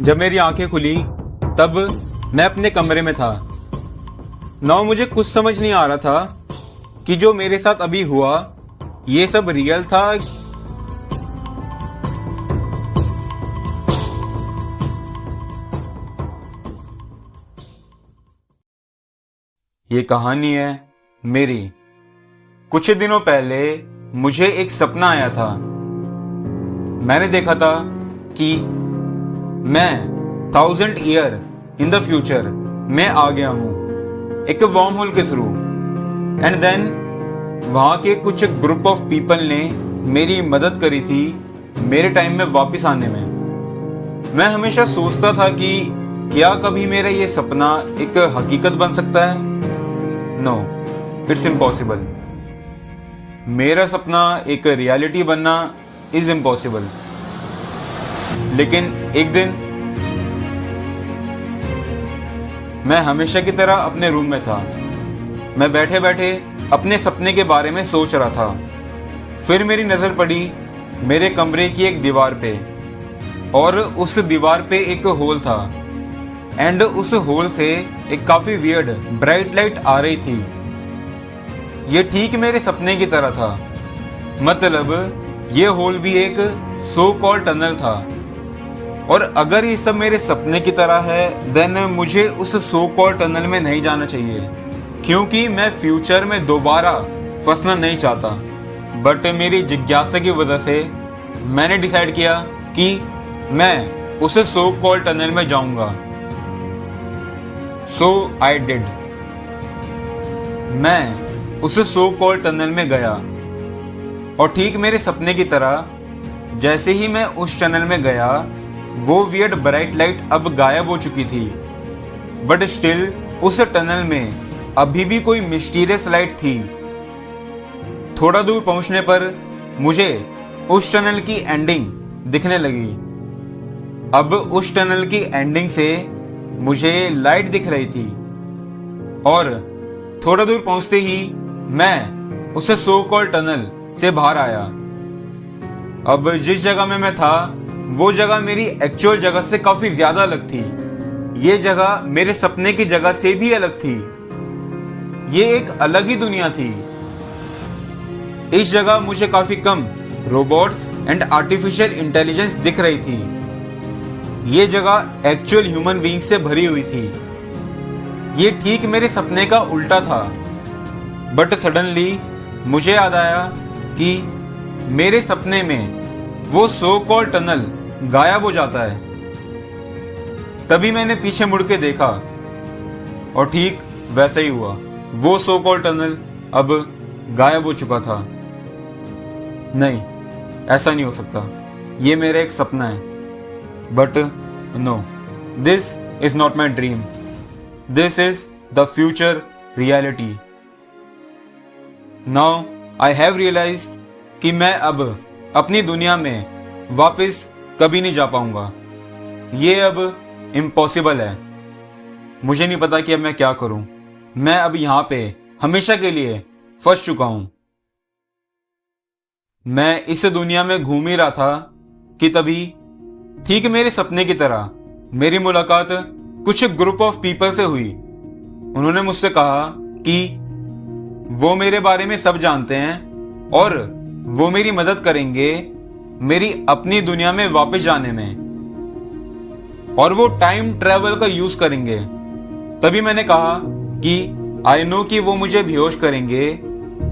जब मेरी आंखें खुली तब मैं अपने कमरे में था। ना मुझे कुछ समझ नहीं आ रहा था कि जो मेरे साथ अभी हुआ ये सब रियल था। ये कहानी है मेरी। कुछ दिनों पहले मुझे एक सपना आया था। मैंने देखा था कि मैं 1000 ईयर इन द फ्यूचर में आ गया हूं एक वर्म होल के थ्रू। एंड देन वहां के कुछ ग्रुप ऑफ पीपल ने मेरी मदद करी थी मेरे टाइम में वापस आने में। मैं हमेशा सोचता था कि क्या कभी मेरा ये सपना एक हकीकत बन सकता है। No, it's impossible. मेरा सपना एक रियलिटी बनना इज इम्पॉसिबल। लेकिन एक दिन मैं हमेशा की तरह अपने रूम में था। मैं बैठे बैठे अपने सपने के बारे में सोच रहा था। फिर मेरी नजर पड़ी मेरे कमरे की एक दीवार पे, और उस दीवार पे एक होल था। एंड उस होल से एक काफी वियर्ड ब्राइट लाइट आ रही थी। ये ठीक मेरे सपने की तरह था। मतलब ये होल भी एक सो कॉल टनल था। और अगर ये सब मेरे सपने की तरह है देन मुझे उस सो कॉल टनल में नहीं जाना चाहिए, क्योंकि मैं फ्यूचर में दोबारा फंसना नहीं चाहता। बट मेरी जिज्ञासा की वजह से मैंने डिसाइड किया कि मैं उस सो कॉल टनल में जाऊंगा। सो आई डिड। मैं उस सो कॉल टनल में गया, और ठीक मेरे सपने की तरह जैसे ही मैं उस टनल में गया वो वियर्ड ब्राइट लाइट अब गायब हो चुकी थी। बट स्टिल उस टनल में अभी भी कोई मिस्टीरियस लाइट थी। थोड़ा दूर पहुंचने पर मुझे उस टनल की एंडिंग दिखने लगी। अब उस टनल की एंडिंग से मुझे लाइट दिख रही थी, और थोड़ा दूर पहुंचते ही मैं उस सो कॉल टनल से बाहर आया। अब जिस जगह में मैं था वो जगह मेरी एक्चुअल जगह से काफी ज्यादा अलग थी। ये जगह मेरे सपने की जगह से भी अलग थी। ये एक अलग ही दुनिया थी। इस जगह मुझे काफी कम रोबोट्स एंड आर्टिफिशियल इंटेलिजेंस दिख रही थी। ये जगह एक्चुअल ह्यूमन बीइंग से भरी हुई थी। ये ठीक मेरे सपने का उल्टा था। बट सडनली मुझे याद आया कि मेरे सपने में वो सो कॉल टनल गायब हो जाता है। तभी मैंने पीछे मुड़ के देखा, और ठीक वैसा ही हुआ। वो सो कॉल टनल अब गायब हो चुका था। नहीं, ऐसा नहीं हो सकता। ये मेरा एक सपना है। But no, this is not my dream. This is the future reality. Now I have realise कि मैं अब अपनी दुनिया में वापस कभी नहीं जा पाऊंगा। ये अब इम्पॉसिबल है। मुझे नहीं पता कि अब मैं क्या करूं। मैं अब यहां पे हमेशा के लिए फंस चुका हूं। मैं इस दुनिया में घूम ही रहा था कि तभी ठीक मेरे सपने की तरह मेरी मुलाकात कुछ ग्रुप ऑफ पीपल से हुई। उन्होंने मुझसे कहा कि वो मेरे बारे में सब जानते हैं और वो मेरी मदद करेंगे मेरी अपनी दुनिया में वापस जाने में, और वो टाइम ट्रेवल का यूज करेंगे। तभी मैंने कहा कि आई नो कि वो मुझे बेहोश करेंगे,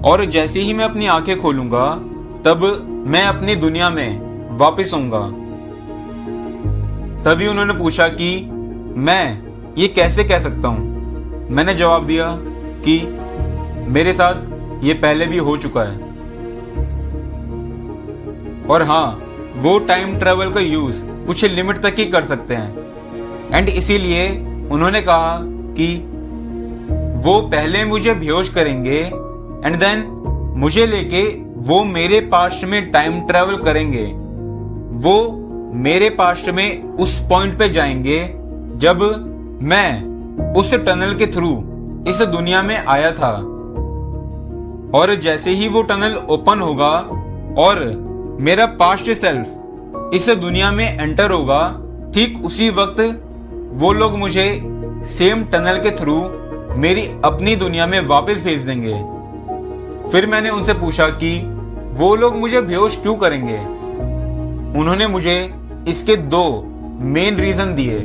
और जैसे ही मैं अपनी आंखें खोलूंगा तब मैं अपनी दुनिया में वापस आऊंगा। तभी उन्होंने पूछा कि मैं ये कैसे कह सकता हूं। मैंने जवाब दिया कि मेरे साथ ये पहले भी हो चुका है, और हाँ, वो टाइम ट्रेवल का यूज कुछ लिमिट तक ही कर सकते हैं। एंड इसीलिए उन्होंने कहा कि वो पहले मुझे बेहोश करेंगे एंड देन मुझे लेके वो मेरे पास्ट में टाइम ट्रेवल करेंगे। वो मेरे पास्ट में उस पॉइंट पे जाएंगे जब मैं उस टनल के थ्रू इस दुनिया में आया था, और जैसे ही वो टनल ओपन होगा और मेरा पास्ट सेल्फ इस दुनिया में एंटर होगा ठीक उसी वक्त वो लोग मुझे सेम टनल के थ्रू मेरी अपनी दुनिया में वापस भेज देंगे। फिर मैंने उनसे पूछा कि वो लोग मुझे बेहोश क्यों करेंगे। उन्होंने मुझे इसके 2 मेन रीजन दिए।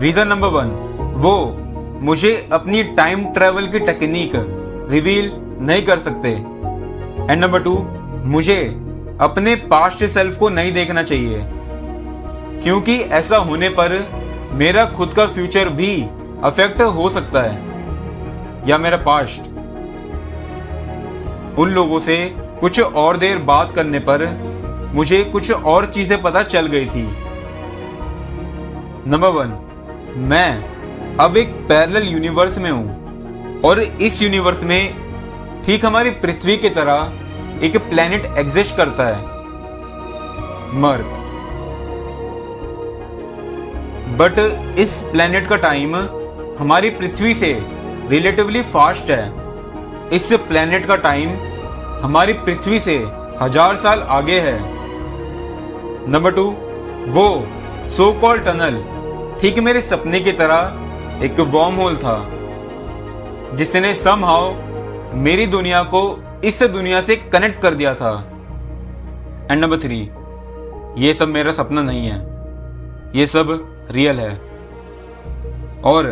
रीजन नंबर 1, वो मुझे अपनी टाइम ट्रेवल की टेक्निक रिवील नहीं कर सकते। एंड नंबर 2, मुझे अपने पास्ट सेल्फ को नहीं देखना चाहिए, क्योंकि ऐसा होने पर मेरा खुद का फ्यूचर भी अफेक्ट हो सकता है या मेरा पास्ट। उन लोगों से कुछ और देर बात करने पर मुझे कुछ और चीजें पता चल गई थी। नंबर 1, मैं अब एक पैरेलल यूनिवर्स में हूं और इस यूनिवर्स में ठीक हमारी पृथ्वी की तरह एक प्लेनेट एग्जिस्ट करता है, मर्क। बट इस प्लेनेट का टाइम हमारी पृथ्वी से रिलेटिवली फास्ट है। इस प्लेनेट का टाइम हमारी पृथ्वी से 1000 साल आगे है। नंबर 2, वो सो कॉल्ड टनल ठीक मेरे सपने की तरह एक वॉर्म होल था, जिसने समहाउ मेरी दुनिया को इस दुनिया से कनेक्ट कर दिया था। एंड नंबर 3, ये सब मेरा सपना नहीं है, ये सब रियल है और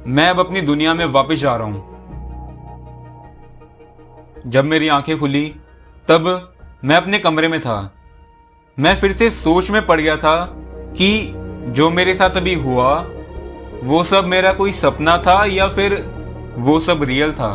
मैं अब अपनी दुनिया में वापस जा रहा हूं। जब मेरी आंखें खुली तब मैं अपने कमरे में था। मैं फिर से सोच में पड़ गया था कि जो मेरे साथ अभी हुआ वो सब मेरा कोई सपना था या फिर वो सब रियल था।